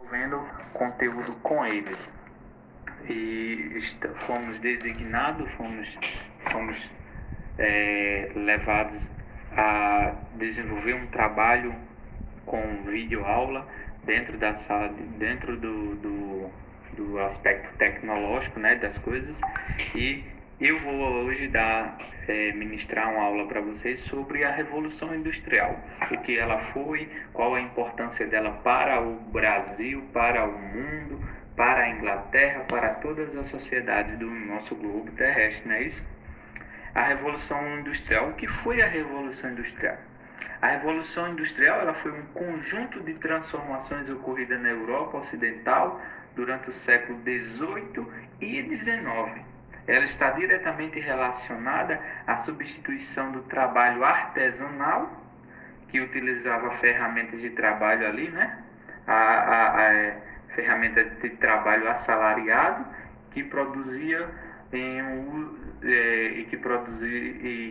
desenvolvendo conteúdo com eles. E fomos designados, fomos levados a desenvolver um trabalho com videoaula dentro da sala, dentro do aspecto tecnológico, né, das coisas. E eu vou hoje ministrar uma aula para vocês sobre a Revolução Industrial, o que ela foi, qual a importância dela para o Brasil, para o mundo, para a Inglaterra, para todas as sociedades do nosso globo terrestre, não é isso? A Revolução Industrial. O que foi a Revolução Industrial? A Revolução Industrial ela foi um conjunto de transformações ocorridas na Europa Ocidental durante o século XVIII e XIX. Ela está diretamente relacionada à substituição do trabalho artesanal, que utilizava ferramentas de trabalho ali, né? A ferramenta de trabalho assalariado, que produzia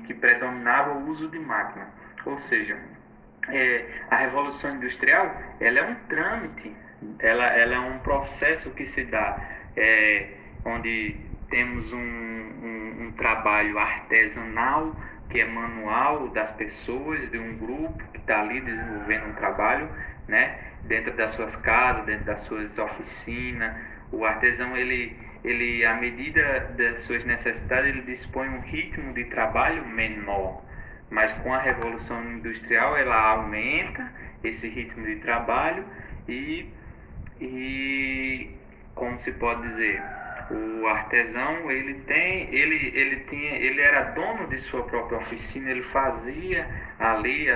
que predominava o uso de máquina. Ou seja, a Revolução Industrial ela é um trâmite, ela é um processo que se dá onde temos um trabalho artesanal, que é manual das pessoas, de um grupo que está ali desenvolvendo um trabalho, né, dentro das suas casas, dentro das suas oficinas. O artesão, ele à medida das suas necessidades, ele dispõe um ritmo de trabalho menor. Mas com a Revolução Industrial, ela aumenta esse ritmo de trabalho e como se pode dizer, o artesão ele era dono de sua própria oficina, ele fazia ali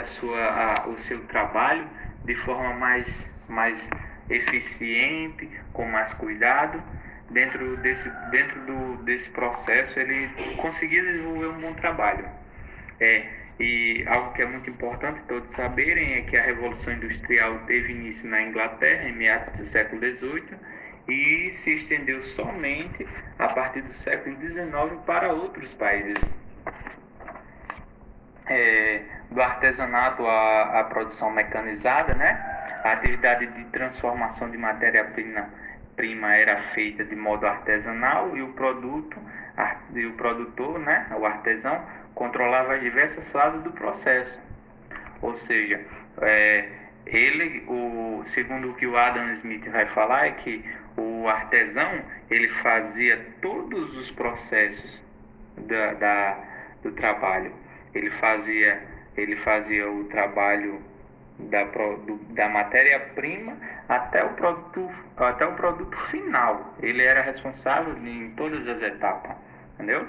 o seu trabalho de forma mais eficiente, com mais cuidado. Dentro desse processo ele conseguia desenvolver um bom trabalho. E algo que é muito importante todos saberem é que a Revolução Industrial teve início na Inglaterra em meados do século XVIII e se estendeu somente a partir do século XIX para outros países. Do artesanato à produção mecanizada, né? A atividade de transformação de matéria-prima era feita de modo artesanal e o produtor, né, o artesão, controlava as diversas fases do processo. Ou seja, segundo o que o Adam Smith vai falar, é que o artesão ele fazia todos os processos do trabalho. Ele fazia o trabalho da matéria-prima até o produto final. Ele era responsável em todas as etapas, entendeu?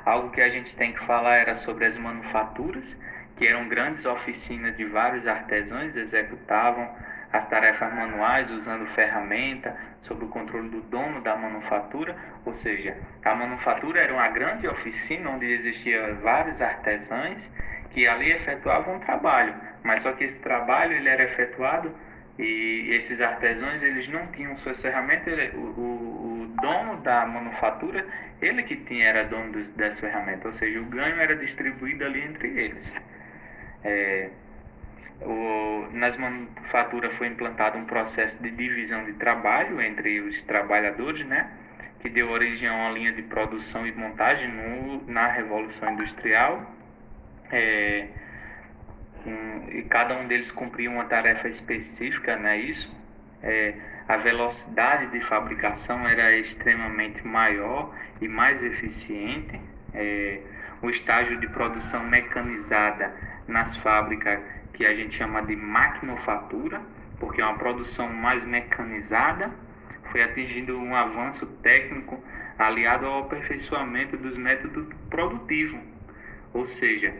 Algo que a gente tem que falar era sobre as manufaturas, que eram grandes oficinas de vários artesãos, executavam as tarefas manuais usando ferramenta, sob o controle do dono da manufatura. Ou seja, a manufatura era uma grande oficina onde existiam vários artesãos que ali efetuavam um trabalho, mas só que esse trabalho ele era efetuado e esses artesãos eles não tinham suas ferramentas. O dono da manufatura, ele que era dono das ferramentas, ou seja, o ganho era distribuído ali entre eles. Nas manufaturas foi implantado um processo de divisão de trabalho entre os trabalhadores, né, que deu origem a uma linha de produção e montagem na Revolução Industrial. E cada um deles cumpria uma tarefa específica, não é isso? A velocidade de fabricação era extremamente maior e mais eficiente. O estágio de produção mecanizada nas fábricas, que a gente chama de maquinofatura, porque é uma produção mais mecanizada, foi atingindo um avanço técnico aliado ao aperfeiçoamento dos métodos produtivos, ou seja,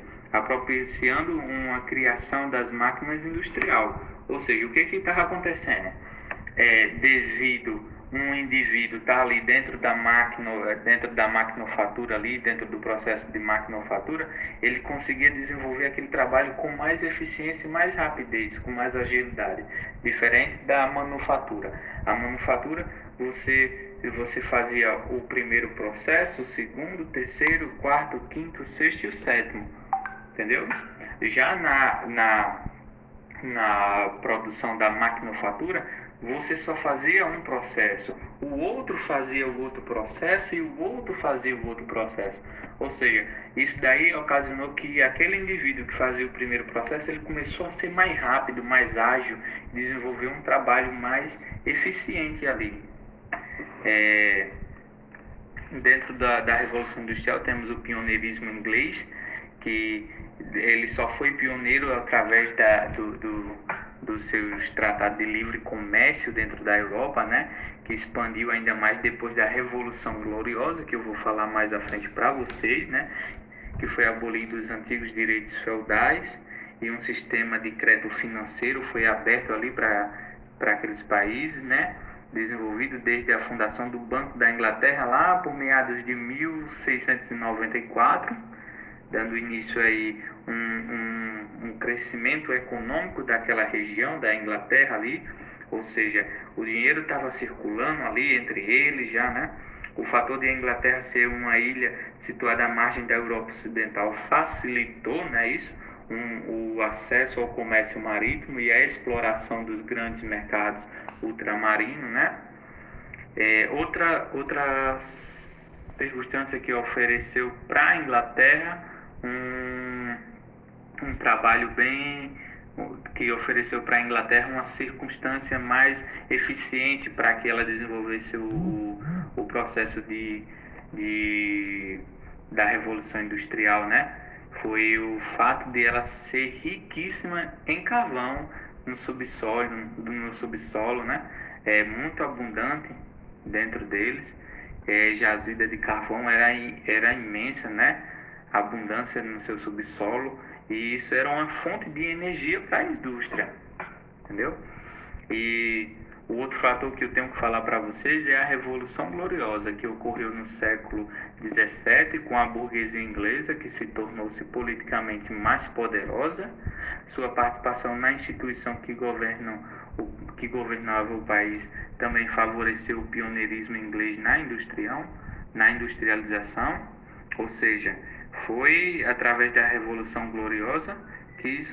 propiciando uma criação das máquinas industriais. Ou seja, o que estava acontecendo? Devido um indivíduo estar ali dentro da maquinofatura, ali dentro do processo de maquinofatura, ele conseguia desenvolver aquele trabalho com mais eficiência e mais rapidez, com mais agilidade, diferente da manufatura. A manufatura, você fazia o primeiro processo, o segundo, o terceiro, o quarto, o quinto, o sexto e o sétimo, entendeu? Já na produção da maquinofatura, você só fazia um processo, o outro fazia o outro processo e o outro fazia o outro processo. Ou seja, isso daí ocasionou que aquele indivíduo que fazia o primeiro processo, ele começou a ser mais rápido, mais ágil, desenvolver um trabalho mais eficiente ali. Dentro da Revolução Industrial temos o pioneirismo inglês, que ele só foi pioneiro através dos seus tratados de livre comércio dentro da Europa, né? Que expandiu ainda mais depois da Revolução Gloriosa, que eu vou falar mais à frente para vocês, né? Que foi abolido os antigos direitos feudais e um sistema de crédito financeiro foi aberto ali para aqueles países, né? Desenvolvido desde a fundação do Banco da Inglaterra lá por meados de 1694, dando início aí um crescimento econômico daquela região da Inglaterra ali, ou seja, o dinheiro estava circulando ali entre eles já, né? O fator de a Inglaterra ser uma ilha situada à margem da Europa Ocidental facilitou, né, isso, o acesso ao comércio marítimo e a exploração dos grandes mercados ultramarinos, né? Outra circunstância que ofereceu para a Inglaterra um trabalho que ofereceu para a Inglaterra uma circunstância mais eficiente para que ela desenvolvesse o processo da Revolução Industrial, né? Foi o fato de ela ser riquíssima em carvão no subsolo, né? Muito abundante dentro deles. Jazida de carvão era imensa, né? A abundância no seu subsolo, e isso era uma fonte de energia para a indústria, entendeu? E o outro fator que eu tenho que falar para vocês é a Revolução Gloriosa, que ocorreu no século XVII com a burguesia inglesa, que se tornou-se politicamente mais poderosa. Sua participação na instituição que governava o país também favoreceu o pioneirismo inglês na industrialização, ou seja, foi através da Revolução Gloriosa que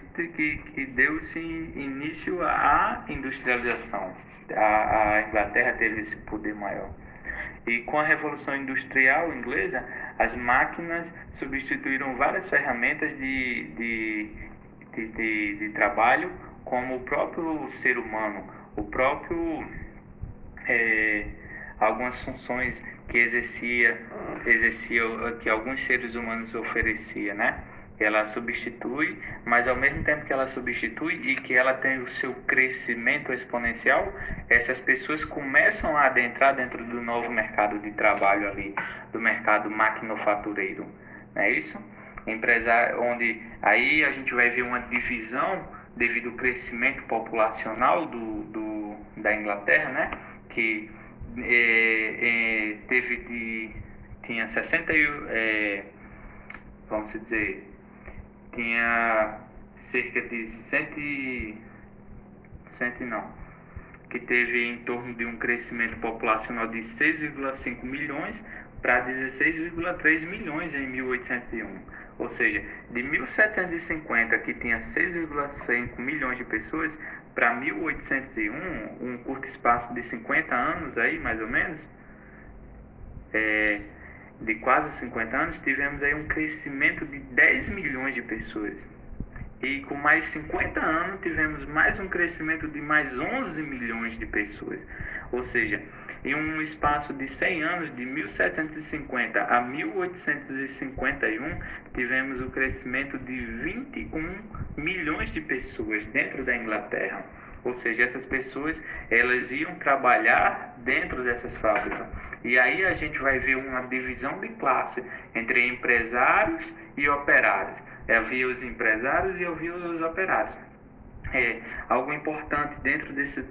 deu-se início à industrialização. A Inglaterra teve esse poder maior. E com a Revolução Industrial Inglesa, as máquinas substituíram várias ferramentas de trabalho, como o próprio ser humano, algumas funções que que alguns seres humanos ofereciam, né? Ela substitui, mas ao mesmo tempo que ela substitui e que ela tem o seu crescimento exponencial, essas pessoas começam a adentrar dentro do novo mercado de trabalho ali, do mercado maquinofatureiro, não é isso? Onde aí a gente vai ver uma divisão devido ao crescimento populacional da Inglaterra, né? Que tinha 60, vamos dizer, tinha cerca de que teve em torno de um crescimento populacional de 6,5 milhões para 16,3 milhões em 1801. Ou seja, de 1750, que tinha 6,5 milhões de pessoas, para 1801, um curto espaço de 50 anos aí, mais ou menos, de quase 50 anos, tivemos aí um crescimento de 10 milhões de pessoas. E com mais 50 anos, tivemos mais um crescimento de mais 11 milhões de pessoas. Ou seja, em um espaço de 100 anos, de 1750 a 1851, tivemos o crescimento de 21 milhões de pessoas dentro da Inglaterra. Ou seja, essas pessoas, elas iam trabalhar dentro dessas fábricas. E aí a gente vai ver uma divisão de classe entre empresários e operários. Havia os empresários e havia os operários. Algo importante dentro desse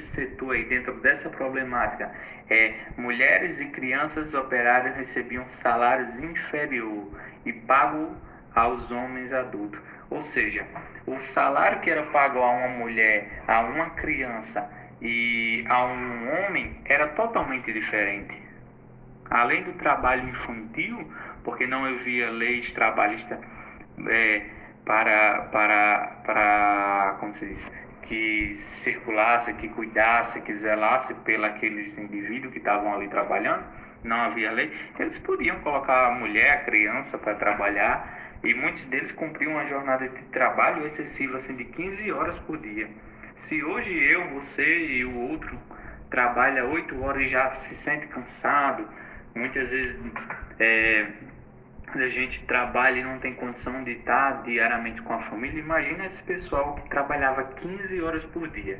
setor aí, dentro dessa problemática, mulheres e crianças operárias recebiam salários inferiores e pago aos homens adultos. Ou seja, o salário que era pago a uma mulher, a uma criança e a um homem era totalmente diferente. Além do trabalho infantil, porque não havia leis trabalhistas como se diz, que circulasse, que cuidasse, que zelasse aqueles indivíduos que estavam ali trabalhando, não havia lei, eles podiam colocar a mulher, a criança para trabalhar, e muitos deles cumpriam uma jornada de trabalho excessiva, assim, de 15 horas por dia. Se hoje eu, você e o outro trabalha 8 horas e já se sente cansado, muitas vezes a gente trabalha e não tem condição de estar diariamente com a família, imagina esse pessoal que trabalhava 15 horas por dia.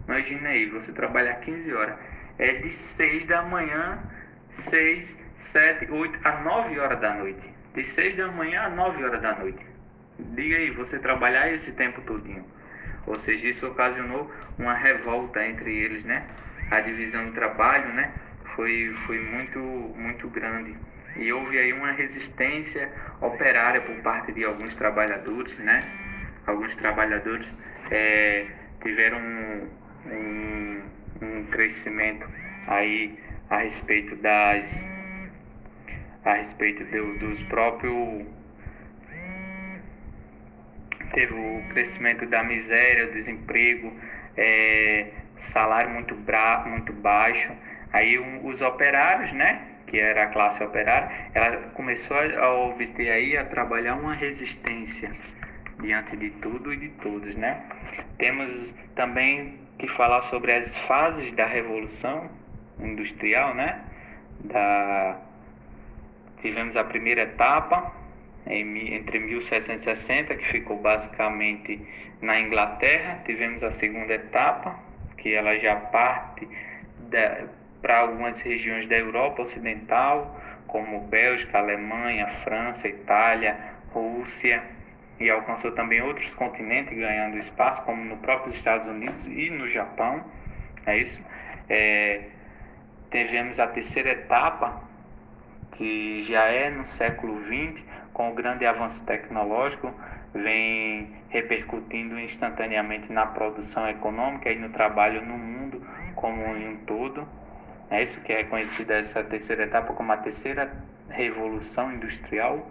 Imagina aí, você trabalhar 15 horas. É de 6 da manhã, 6, 7, 8 a 9 horas da noite. De 6 da manhã a 9 horas da noite. Diga aí, você trabalhar esse tempo todinho. Ou seja, isso ocasionou uma revolta entre eles, né? A divisão do trabalho, né? Foi muito grande. E houve aí uma resistência operária por parte de alguns trabalhadores, né? Alguns trabalhadores tiveram um crescimento aí a respeito dos próprios, teve o crescimento da miséria, o desemprego, salário muito baixo. Aí os operários, né, que era a classe operária, ela começou a obter aí, a trabalhar uma resistência diante de tudo e de todos, né? Temos também que falar sobre as fases da Revolução Industrial, né? Tivemos a primeira etapa, entre 1760, que ficou basicamente na Inglaterra. Tivemos a segunda etapa, que ela já parte para algumas regiões da Europa Ocidental, como Bélgica, Alemanha, França, Itália, Rússia, e alcançou também outros continentes ganhando espaço, como no próprio Estados Unidos e no Japão. É isso. Tivemos a terceira etapa, que já é no século XX, com o grande avanço tecnológico, vem repercutindo instantaneamente na produção econômica e no trabalho no mundo como um todo. É isso que é conhecida essa terceira etapa como a terceira revolução industrial,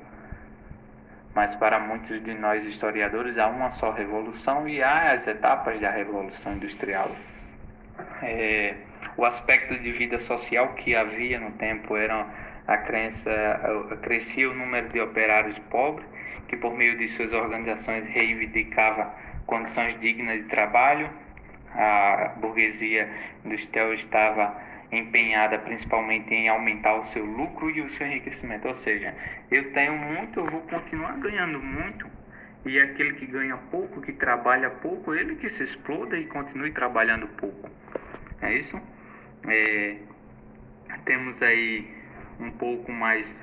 mas para muitos de nós historiadores há uma só revolução e há as etapas da revolução industrial. O aspecto de vida social que havia no tempo era crescia o número de operários pobres, que por meio de suas organizações reivindicava condições dignas de trabalho. A burguesia industrial estava empenhada principalmente em aumentar o seu lucro e o seu enriquecimento. Ou seja, eu tenho muito, eu vou continuar ganhando muito, e aquele que ganha pouco, que trabalha pouco, ele que se exploda e continue trabalhando pouco. É isso? Temos aí um pouco mais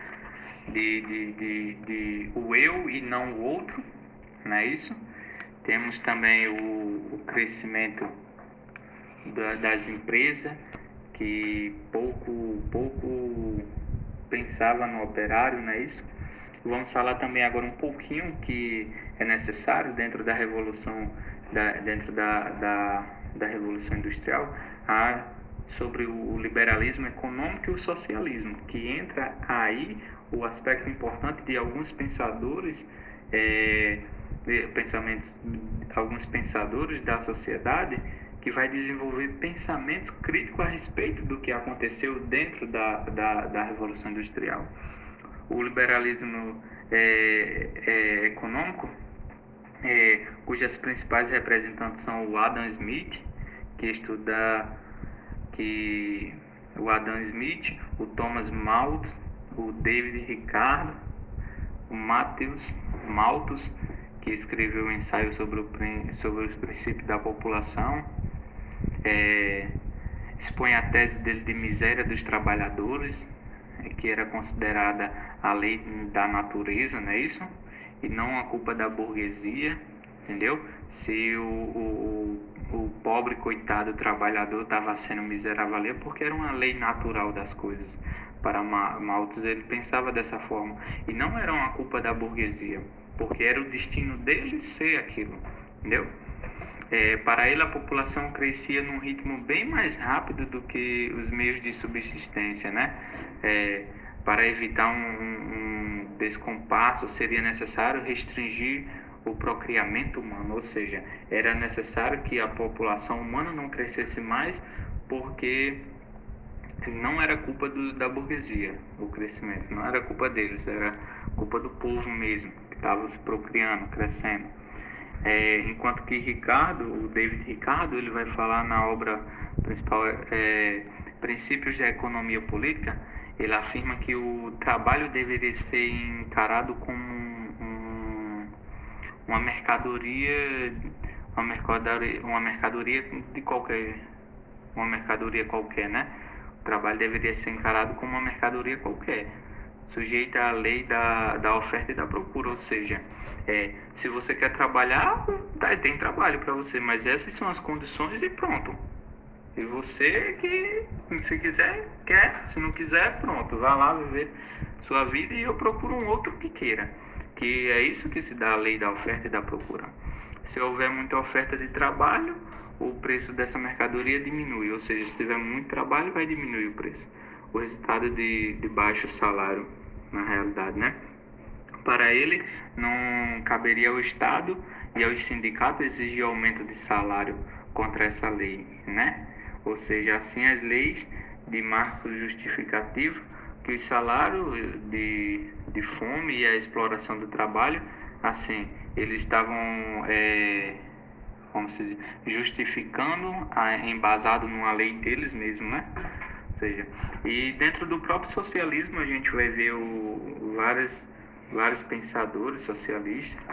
de o eu e não o outro, não é isso? Temos também o crescimento das empresas, que pouco pensava no operário, não é isso? Vamos falar também agora um pouquinho que é necessário dentro da revolução, dentro da revolução industrial, sobre o liberalismo econômico e o socialismo, que entra aí o aspecto importante de alguns pensadores, alguns pensadores da sociedade, que vai desenvolver pensamentos críticos a respeito do que aconteceu dentro da Revolução Industrial. O liberalismo econômico, cujas principais representantes são o Adam Smith, o Adam Smith, o Thomas Malthus, o David Ricardo, o Matthews Malthus, que escreveu um ensaio sobre os princípios da população, expõe a tese dele de miséria dos trabalhadores, que era considerada a lei da natureza, não é isso? E não a culpa da burguesia, entendeu? Se o pobre, coitado trabalhador estava sendo miserável ali, porque era uma lei natural das coisas. Para Malthus, ele pensava dessa forma. E não era uma culpa da burguesia, porque era o destino dele ser aquilo, entendeu? Para ele, a população crescia num ritmo bem mais rápido do que os meios de subsistência, né? Para evitar um descompasso, seria necessário restringir o procriamento humano, ou seja, era necessário que a população humana não crescesse mais, porque não era culpa da burguesia o crescimento, não era culpa deles, era culpa do povo mesmo, que estava se procriando, crescendo. Enquanto que o David Ricardo, ele vai falar na obra principal, Princípios da Economia Política. Ele afirma que o trabalho deveria ser encarado como uma mercadoria, uma mercadoria de qualquer, uma mercadoria qualquer, né? O trabalho deveria ser encarado como uma mercadoria qualquer, sujeita à lei da oferta e da procura, ou seja, se você quer trabalhar, tem trabalho para você, mas essas são as condições e pronto. E você que, se quiser, quer, se não quiser, pronto, vá lá viver sua vida e eu procuro um outro que queira. Que é isso que se dá a lei da oferta e da procura. Se houver muita oferta de trabalho, o preço dessa mercadoria diminui, ou seja, se tiver muito trabalho, vai diminuir o preço. O resultado de baixo salário, na realidade, né? Para ele, não caberia ao Estado e aos sindicatos exigir aumento de salário contra essa lei, né? Ou seja, assim as leis de marco justificativo que os salários de fome e a exploração do trabalho, assim, eles estavam como se diz, justificando, embasado numa lei deles mesmos, né? Ou seja, e dentro do próprio socialismo a gente vai ver vários pensadores socialistas,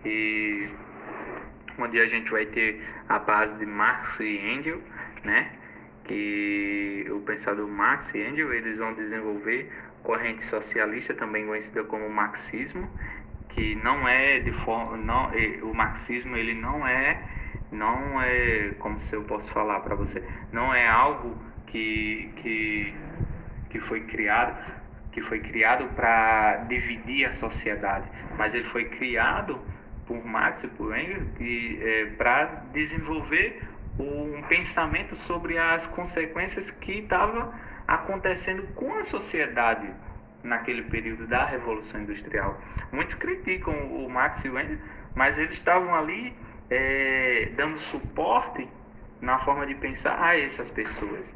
e onde a gente vai ter a base de Marx e Engels, né? Que o pensador Marx e Engels, eles vão desenvolver corrente socialista, também conhecida como marxismo, que não é de forma, não, o marxismo ele não é, como se eu posso falar para você, não é algo que foi criado para dividir a sociedade, mas ele foi criado por Marx e por Engels para desenvolver um pensamento sobre as consequências que estava acontecendo com a sociedade naquele período da Revolução Industrial. Muitos criticam o Marx e o Engels, mas eles estavam ali dando suporte na forma de pensar a essas pessoas.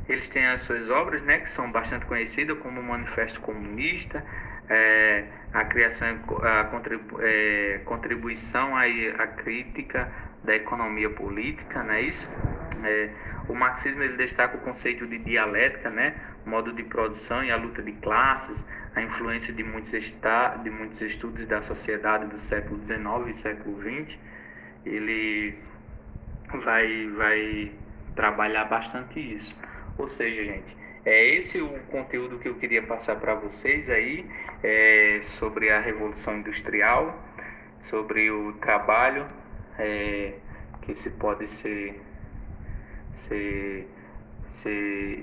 Eles têm as suas obras, né, que são bastante conhecidas, como o Manifesto Comunista, a criação, contribuição à crítica da economia política, não é isso? O marxismo ele destaca o conceito de dialética, né, modo de produção e a luta de classes, a influência de muitos estudos da sociedade do século XIX e século XX. Ele vai trabalhar bastante isso. Ou seja, gente, é esse o conteúdo que eu queria passar para vocês aí, sobre a Revolução Industrial, sobre o trabalho que se pode ser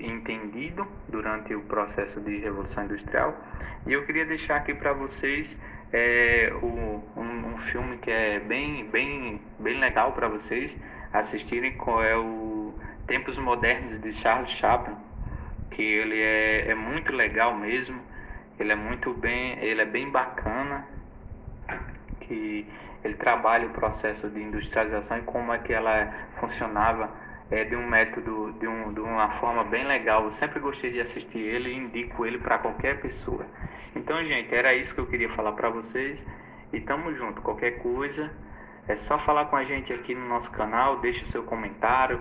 entendido durante o processo de Revolução Industrial. E eu queria deixar aqui para vocês um filme que é bem legal para vocês assistirem, qual é o Tempos Modernos de Charles Chaplin, que ele é muito legal mesmo, ele é bem bacana, que ele trabalha o processo de industrialização e como é que ela funcionava de um método, de uma forma bem legal. Eu sempre gostei de assistir ele e indico ele para qualquer pessoa. Então, gente, era isso que eu queria falar para vocês e tamo junto. Qualquer coisa, é só falar com a gente aqui no nosso canal, deixa o seu comentário,